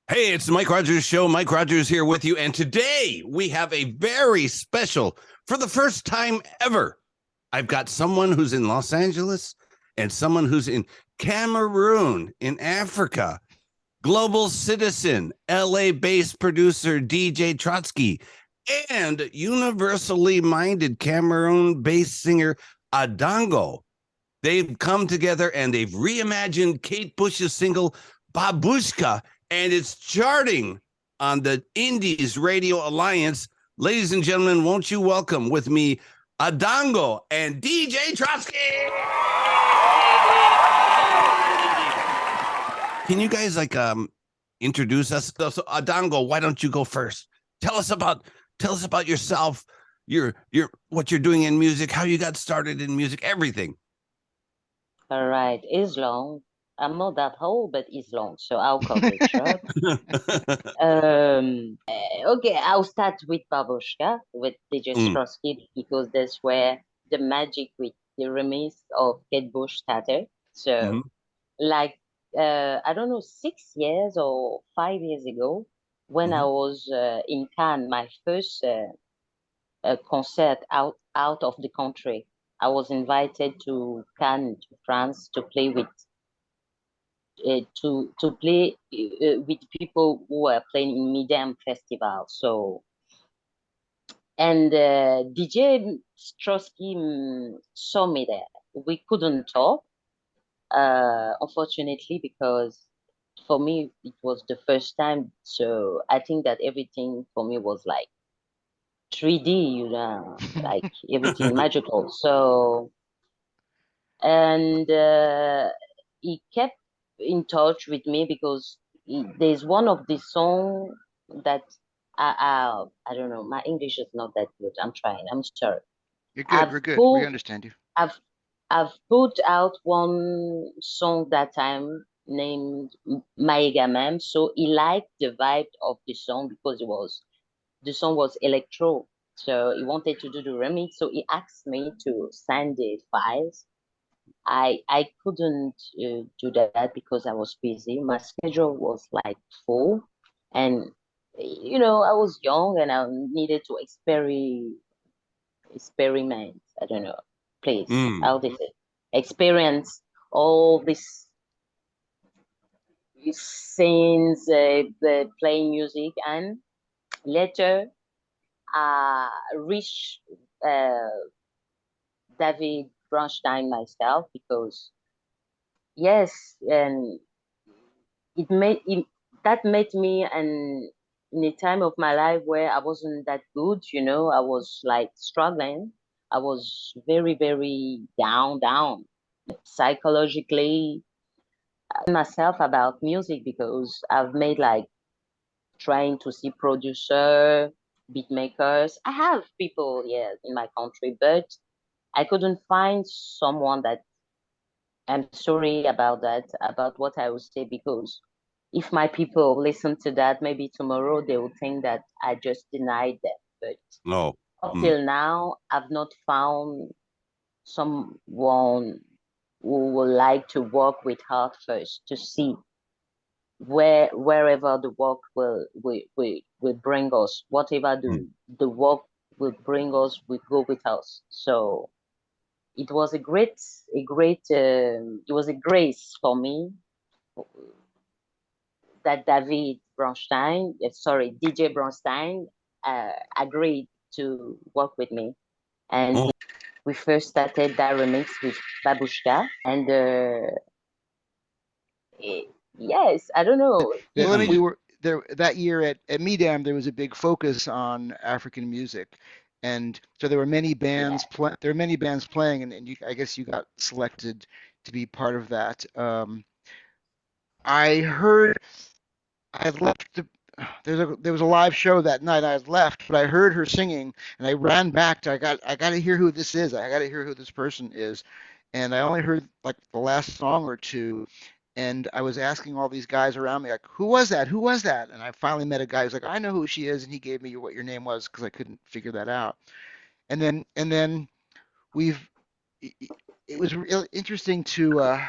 Hey, it's the Mike Rogers Show. Mike Rogers here with you. And today we have a very special, for the first time ever, I've got someone who's in Los Angeles and someone who's in Cameroon in Africa. Global citizen, LA-based producer DJ Trotsky, and universally minded Cameroon-based singer Adango. They've come together and they've reimagined Kate Bush's single Babushka, and it's charting on the Indies Radio Alliance. Ladies and gentlemen, won't you welcome with me Adango and DJ Trotsky? Can you guys introduce us? So Adango, why don't you go first? Tell us about yourself, your what you're doing in music, how you got started in music, everything. All right, it's long. I'm not that old, but it's long, so I'll cover it short. Okay, I'll start with Babushka, with DJ Trotsky, because that's where the magic with the remix of Kate Bush started. So, I don't know, 6 years or 5 years ago, when I was in Cannes, my first concert out of the country, I was invited to Cannes, to France, to play with with people who were playing in Midam Festival. So, and DJ Trotsky saw me there. We couldn't talk, unfortunately, because for me it was the first time. So I think that everything for me was like 3D, you know, like everything magical. So, and he kept in touch with me because there's one of the song that I don't know, my English is not that good. I'm trying. I'm sorry. You're good. We're good. We understand you. I've put out one song that time named Maïga Mem. So he liked the vibe of the song because the song was electro. So he wanted to do the remix. So he asked me to send the files. I couldn't do that because I was busy. My schedule was like full, and you know, I was young and I needed to experiment. I don't know, please, how did it experience all these scenes, playing music, and later reach David Bronstein myself, because yes, and that made me, and in a time of my life where I wasn't that good, you know, I was like struggling. I was very, very down psychologically myself about music, because I've made like trying to see producer, beat makers. I have people, yeah, in my country, but I couldn't find someone that, I'm sorry about that, about what I would say, because if my people listen to that, maybe tomorrow they will think that I just denied them. But up till now, I've not found someone who would like to work with her first to see wherever the work will bring us, whatever the work will bring us, will go with us. So it was a grace for me that DJ Bronstein, agreed to work with me. And we first started that remix with Babushka, and yes, I don't know. We were there that year at Midam. There was a big focus on African music, and so there were many bands. There were many bands playing, and I guess you got selected to be part of that. I heard I had left. There was a live show that night. I had left, but I heard her singing, and I ran back to. I got to hear who this is. I got to hear who this person is, and I only heard like the last song or two. And I was asking all these guys around me, like, who was that? Who was that? And I finally met a guy who's like, I know who she is, and he gave me what your name was because I couldn't figure that out. And then it was real interesting to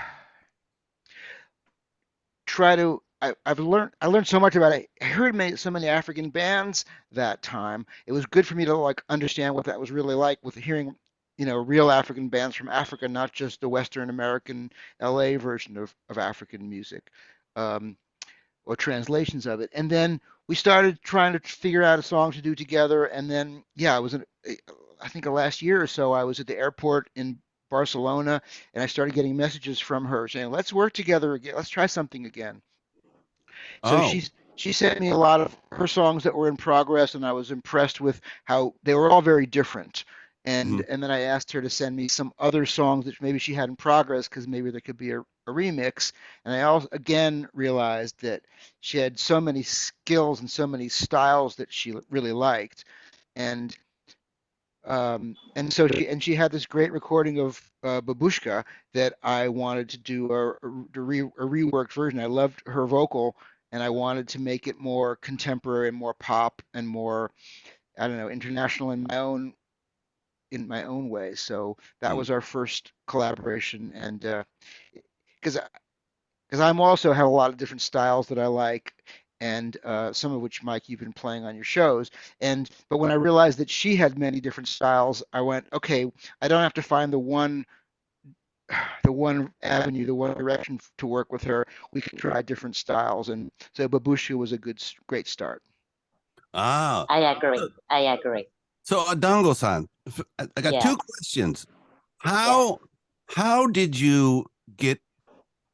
try to I learned so much about it. I heard so many African bands that time. It was good for me to like understand what that was really like with hearing, real African bands from Africa, not just the Western American LA version of African music, um, or translations of it. And then we started trying to figure out a song to do together. And then, yeah, I think the last year or so, I was at the airport in Barcelona, and I started getting messages from her saying, "Let's work together again. Let's try something again." So Oh, she sent me a lot of her songs that were in progress, and I was impressed with how they were all very different. mhm. And then I asked her to send me some other songs that maybe she had in progress because maybe there could be a remix. And I also again realized that she had so many skills and so many styles that she really liked. And and so she had this great recording of Babushka that I wanted to do a reworked version. I loved her vocal, and I wanted to make it more contemporary and more pop and more, I don't know, international in my own way. So that Mm. was our first collaboration, and because I'm also have a lot of different styles that I like, and some of which, Mike, you've been playing on your shows. But when I realized that she had many different styles, I went, okay, I don't have to find the one avenue, the one direction to work with her. We can try different styles, and so Babusha was a great start. Ah, I so, agree. I agree. so Adango-san, I got Yeah. two questions. Yeah. How did you get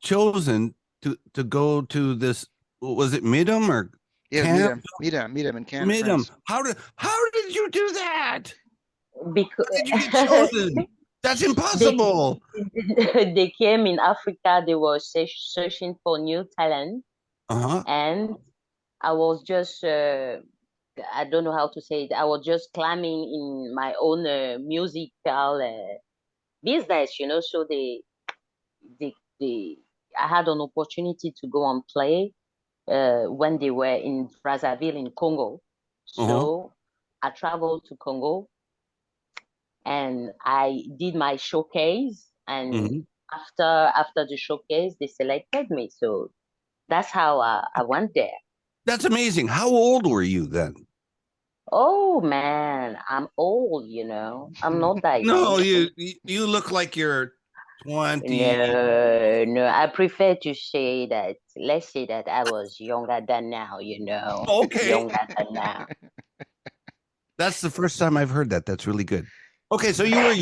chosen to go to this? Was it Midam or Yeah, camp? meet him in Cannes, Midam. France. How did you do that? Because How did you get chosen? That's they impossible. they came in Africa, they were searching for new talent, Uh-huh. and I was just I don't know how to say it. I was just climbing in my own musical business, So they I had an opportunity to go and play when they were in Brazzaville in Congo. Uh-huh. So I traveled to Congo and I did my showcase. And Mhm. after the showcase, they selected me. So that's how I went there. That's amazing. How old were you then? Oh man, I'm old, I'm not that No, young. you look like you're 20. No, no, I prefer to say that, let's say that I was younger than now, Okay. younger than now. That's the first time I've heard that. That's really good. Okay, so you were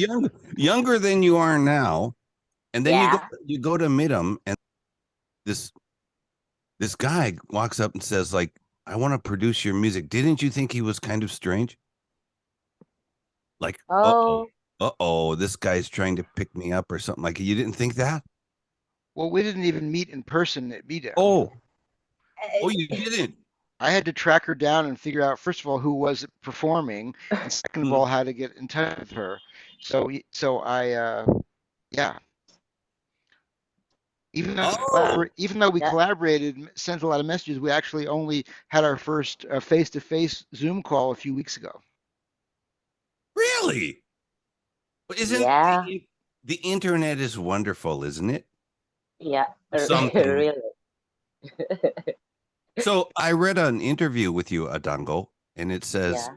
younger than you are now, and then Yeah. you go to Midam, and this this guy walks up and says, like, I want to produce your music. Didn't you think he was kind of strange? Like, Oh, this guy's trying to pick me up or something. Like, you didn't think that? Well, we didn't even meet in person at Meetup. Oh, you didn't. I had to track her down and figure out, first of all, who was performing, and second of Hmm. all, how to get in touch with her. So I, yeah, Oh, even though we that, collaborated, sent a lot of messages, we actually only had our first face-to-face Zoom call a few weeks ago. really? But isn't yeah, the internet is wonderful, isn't it? yeah, Something. really. So I read an interview with you, Adango, and it says Yeah,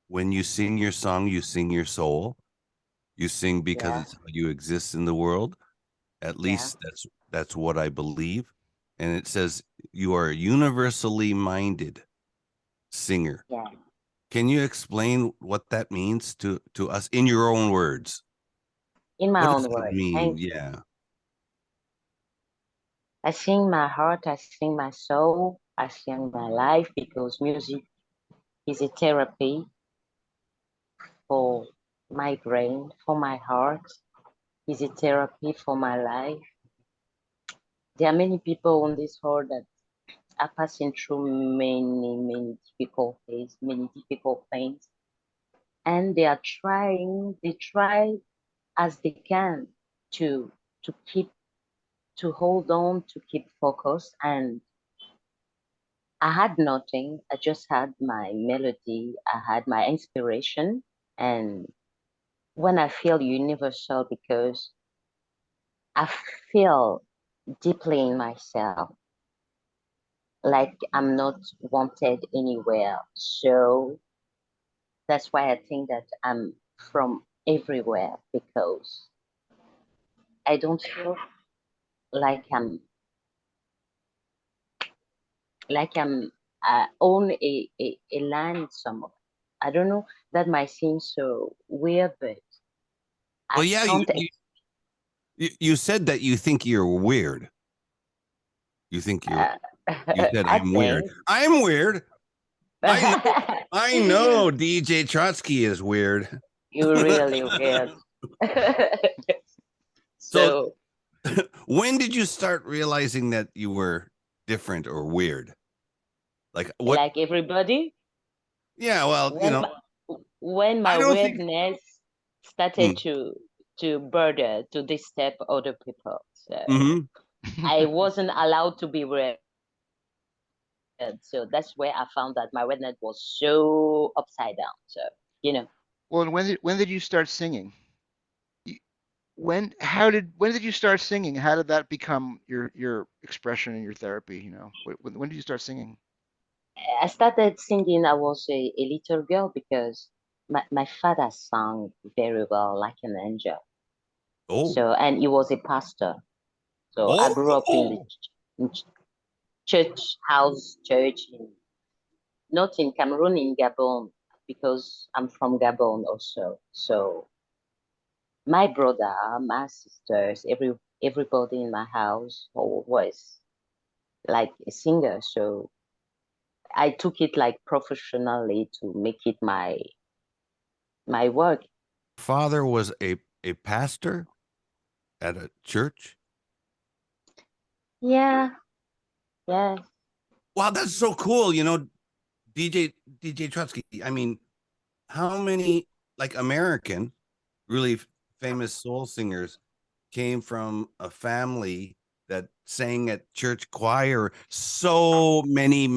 when you sing your song, you sing your soul. You sing because yeah, it's how you exist in the world. At yeah, least that's what I believe. And it says you are a universally minded singer. yeah. Can you explain what that means to us in your own words? In my What does own that words, mean? thank you. Yeah. I sing my heart, I sing my soul, I sing my life because music is a therapy for my brain, for my heart, is a therapy for my life. There are many people on this world that are passing through many difficulties, many difficult things, and they try as they can to to keep to hold on, to keep focused. And I had nothing. I just had my melody. I had my inspiration. And when I feel universal, because I feel deeply in myself like I'm not wanted anywhere. So that's why I think that I'm from everywhere, because I don't feel like I'm own a land somewhere. I don't know. That might seem so weird, but Well, I yeah, can't. you said that you think you're weird. You think you said I I'm weird. think. I'm weird. I know DJ Trotsky is weird. You're really weird. So when did you start realizing that you were different or weird? Like what? Like everybody, Yeah, well, you know, when I my don't think- weirdness started to bother, to disturb other people, so Mhm. I wasn't allowed to be weird. So that's where I found that my weirdness was so upside down. So Well, and when did you start singing? When did you start singing? How did that become your expression and your therapy? You know, when did you start singing? I started singing. I was a little girl because my father sang very well, like an angel. Oh, So, and he was a pastor. So I grew up in the church not in Cameroon, in Gabon, because I'm from Gabon also. So my brother, my sisters, everybody in my house was like a singer. So I took it like professionally to make it my work. father was a pastor at a church. Yeah. Yes. Wow, that's so cool. You know, DJ Trotsky. I mean, how many like American, really famous soul singers came from a family that sang at church choir? So many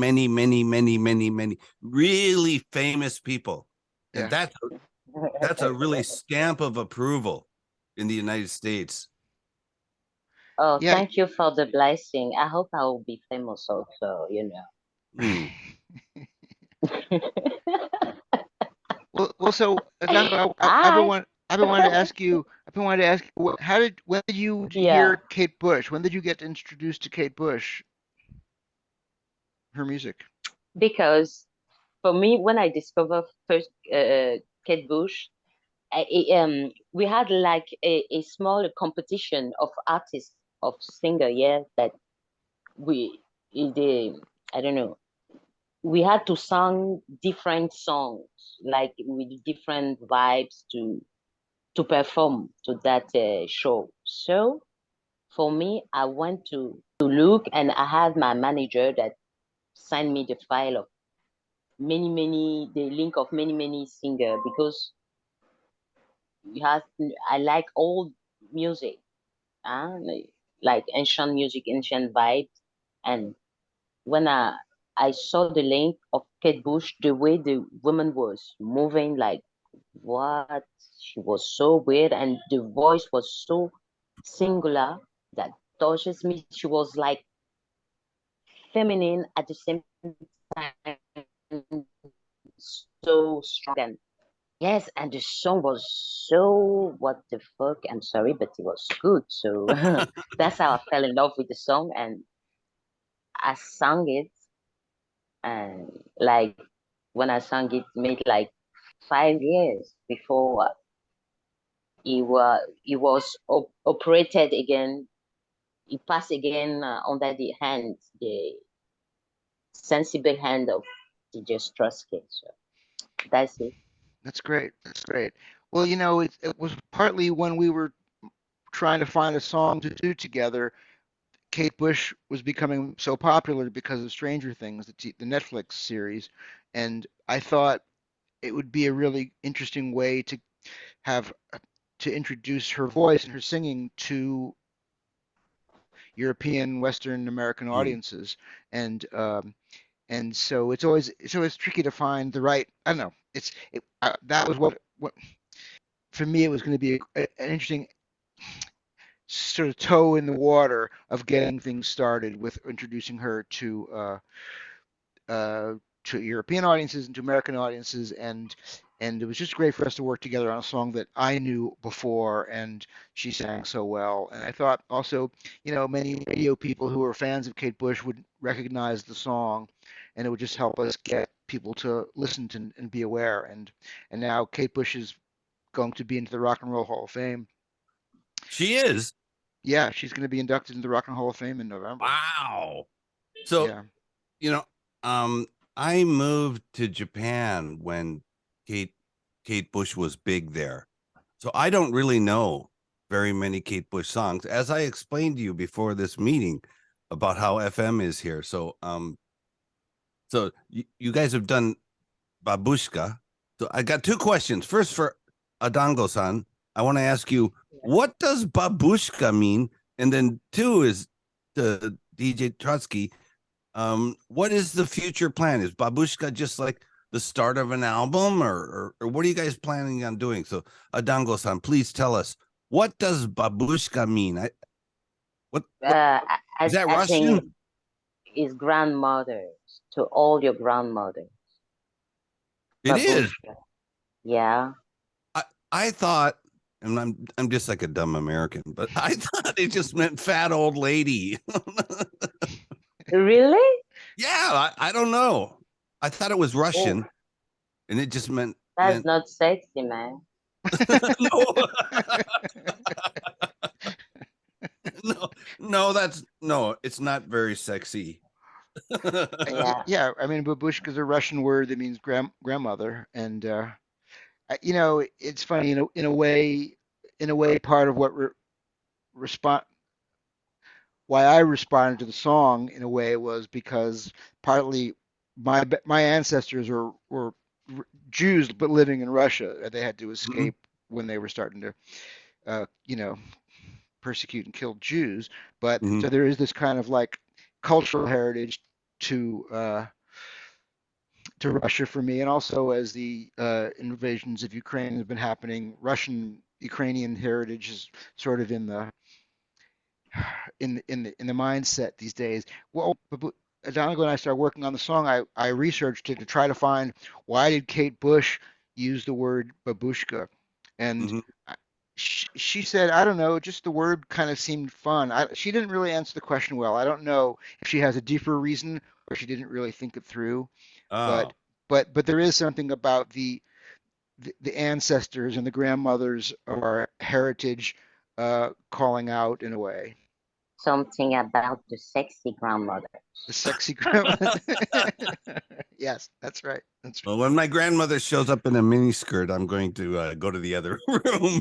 really famous people, and Yeah. that's a really stamp of approval in the United States. Oh, Yeah. thank you for the blessing. I hope I will be famous also, Hmm. Well, so Adango, I've been wanting to ask you. When did you Yeah. hear Kate Bush? When did you get introduced to Kate Bush? Her music. Because for me, when I discovered first Kate Bush, we had like a small competition of artists, of singer, yeah, that I don't know, we had to sing different songs, like with different vibes to perform to that show. So for me, I went to look, and I had my manager that sent me the file of the link of many singer, because I like old music, uh, like ancient music, ancient vibes. And when I saw the link of Kate Bush, the way the woman was moving, like what, she was so weird, and the voice was so singular that touches me. She was like feminine at the same time, so strong. And yes, and the song was so, what the fuck, I'm sorry, but it was good. So that's how I fell in love with the song, and I sang it. And like when I sang it, made like 5 years before he was operated again. He passed again under the sensible hand of the just Trotsky. So that's it. That's great. That's great. Well, you know, it was partly when we were trying to find a song to do together. Kate Bush was becoming so popular because of Stranger Things, the Netflix series, and I thought it would be a really interesting way to have to introduce her voice and her singing to European, Western American audiences, and so it's always tricky to find the right. I don't know. That was what for me it was going to be an interesting sort of toe in the water of getting things started with introducing her to European audiences and to American audiences, and it was just great for us to work together on a song that I knew before, and she sang so well. And I thought also, many radio people who are fans of Kate Bush would recognize the song, and it would just help us get people to listen to and be aware. And now Kate Bush is going to be into the Rock and Roll Hall of Fame. She is. Yeah, she's going to be inducted into the Rock and Roll Hall of Fame in November. Wow. So, yeah. I moved to Japan when Kate Bush was big there. So I don't really know very many Kate Bush songs, as I explained to you before this meeting about how FM is here. So you guys have done Babushka. So I got two questions. First, for Adango-san, I want to ask you, what does Babushka mean? And then two is the DJ Trotsky. What is the future plan? Is Babushka just like the start of an album, or what are you guys planning on doing? So Adango-san, please tell us, what does Babushka mean? What is that Russian? Is grandmothers, to all your grandmothers. It Babushka. is. Yeah. I thought, and I'm just like a dumb American, but I thought it just meant fat old lady. Really? Yeah, I don't know. I thought it was Russian, and it just meant. That's not sexy, man. No, it's not very sexy. Yeah, I mean, babushka is a Russian word that means grandmother, and it's funny, in a way, part of what why I responded to the song in a way was because partly my ancestors were Jews but living in Russia. They had to escape when they were starting to persecute and kill Jews. But so there is this kind of like cultural heritage to Russia for me, and also as the invasions of Ukraine have been happening, Russian-Ukrainian heritage is sort of in the mindset these days. Well, Adongo and I started working on the song. I researched it to try to find, why did Kate Bush use the word babushka, and she said, I don't know, just the word kind of seemed fun. She didn't really answer the question well. I don't know if she has a deeper reason or she didn't really think it through. But there is something about the ancestors and the grandmothers of our heritage calling out in a way. Something about the sexy grandmother. The sexy grandmother. Yes, that's right. That's right. Well, when my grandmother shows up in a miniskirt, I'm going to go to the other room.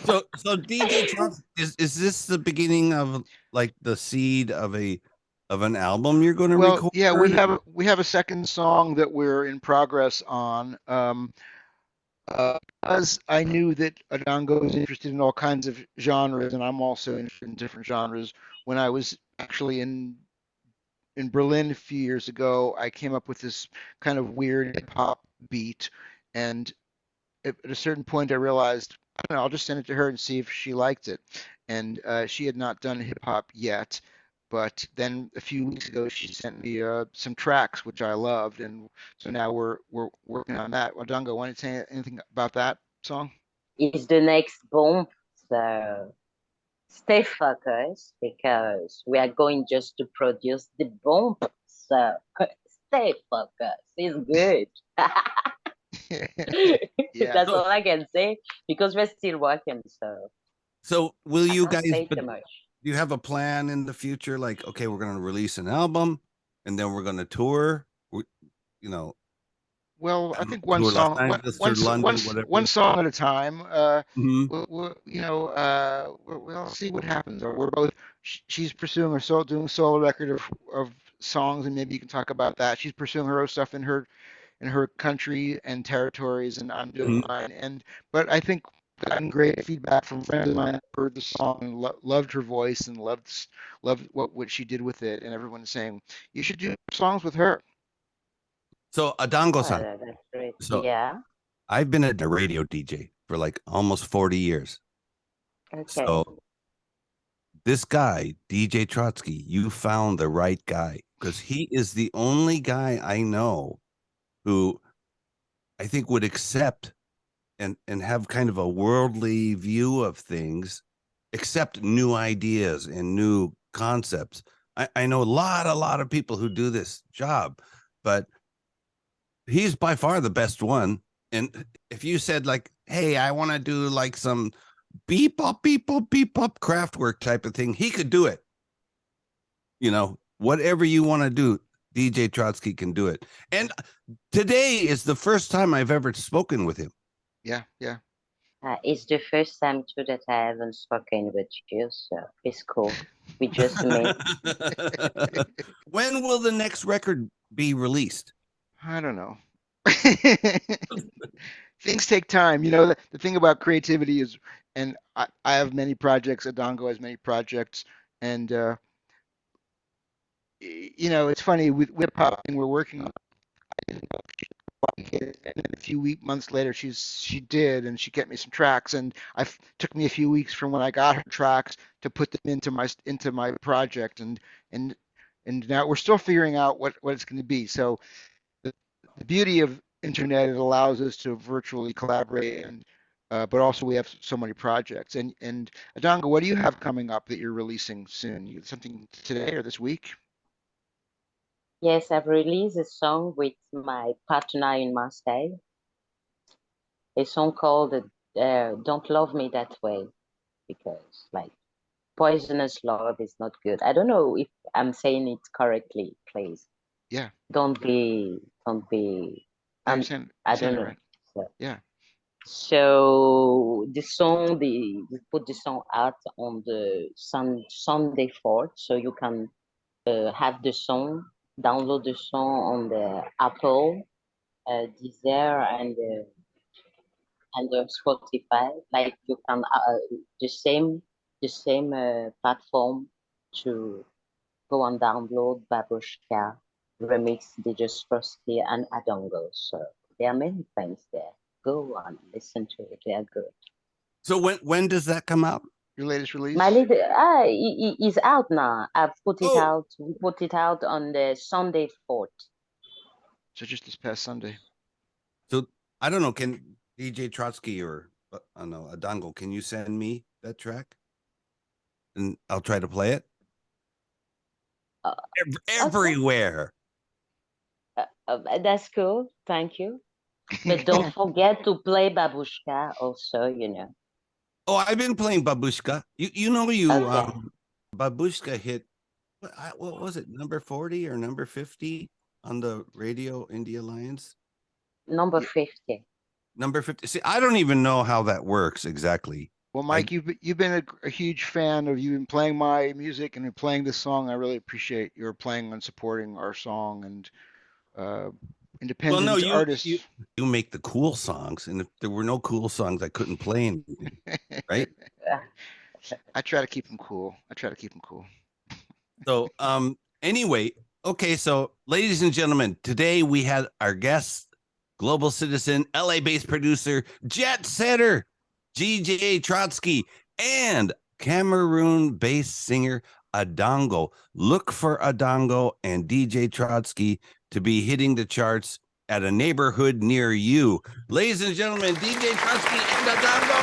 So DJ Trump, is this the beginning of like the seed of an album you're going to record? Yeah, we have a second song that we're in progress on. Because I knew that Adongo was interested in all kinds of genres, and I'm also interested in different genres. When I was actually in Berlin a few years ago, I came up with this kind of weird hip hop beat, and at a certain point I realized, I don't know, I'll just send it to her and see if she liked it. And she had not done hip hop yet, but then a few weeks ago she sent me some tracks which I loved, and so now we're working on that. Adongo, want to say anything about that song? It's the next bomb, so stay focused because we are going just to produce the bomb. So stay focused. It's good. Yeah. That's all I can say because we're still working. So will you guys? Say too much. Do you have a plan in the future? Like, okay, we're going to release an album, and then we're going to tour. Well, I think one song at a time. We'll see what happens. We're both. She's pursuing her doing a solo record of songs, and maybe you can talk about that. She's pursuing her own stuff in her country and territories, and I'm doing mine. But I think gotten great feedback from friends of mine who heard the song and loved her voice and loved what she did with it, and everyone's saying you should do songs with her. So Adango-san, that's great. so yeah, I've been a radio DJ for like almost 40 years. Okay. So this guy, DJ Trotsky, you found the right guy, because he is the only guy I know who I think would accept and have kind of a worldly view of things, accept new ideas and new concepts. I know a lot of people who do this job, but he's by far the best one. And if you said like, hey, I want to do like some beep up Kraftwerk type of thing, he could do it. You know, whatever you want to do, DJ Trotsky can do it. And today is the first time I've ever spoken with him. Yeah. It's the first time too that I haven't spoken with you, so it's cool. We just met. When will the next record be released? I don't know. Things take time. You know, the thing about creativity is, and I have many projects, Adango has many projects, and you know, it's funny with hip-hop thing we're working on. I didn't know if she would like it, and then a few months later she did, and she get me some tracks, and took me a few weeks from when I got her tracks to put them into my project, and now we're still figuring out what it's going to be. So the beauty of internet, it allows us to virtually collaborate, and but also we have so many projects. And Adango, what do you have coming up that you're releasing soon? Something today or this week? Yes, I've released a song with my partner in Marseille. A song called Don't Love Me That Way, because like poisonous love is not good. I don't know if I'm saying it correctly, please. Yeah. Don't be I understand. I don't know. Right. So, yeah. So the song, we put the song out on the Sunday 4th, so you can have the song, download the song on the Apple, Deezer, and the Spotify. Like you can the same platform to go and download Babushka, remix DJ Trotsky and Adongo. So there are many things there. Go and listen to it. They are good. So when does that come out? Your latest release? My little it is out now. I've put it out. We put it out on the Sunday 4th. So just this past Sunday. So I don't know. Can DJ Trotsky or Adango, can you send me that track, and I'll try to play it everywhere. Okay. That's cool. Thank you. But don't forget to play Babushka also. You know. Oh, I've been playing Babushka. Okay. Babushka hit, what was it, number 40 or number 50 on the Radio Indie Alliance? Number 50. Number 50. See, I don't even know how that works exactly. Well, Mike, you've been a huge fan of, you've been playing my music and playing this song. I really appreciate your playing and supporting our song, and independent artists. You make the cool songs, and if there were no cool songs, I couldn't play anything, right? I try to keep them cool. So, anyway, okay. So, ladies and gentlemen, today we had our guest, global citizen, LA-based producer, jet setter, DJ Trotsky, and Cameroon-based singer Adango. Look for Adango and DJ Trotsky to be hitting the charts at a neighborhood near you. Ladies and gentlemen, DJ Trotsky and Adango.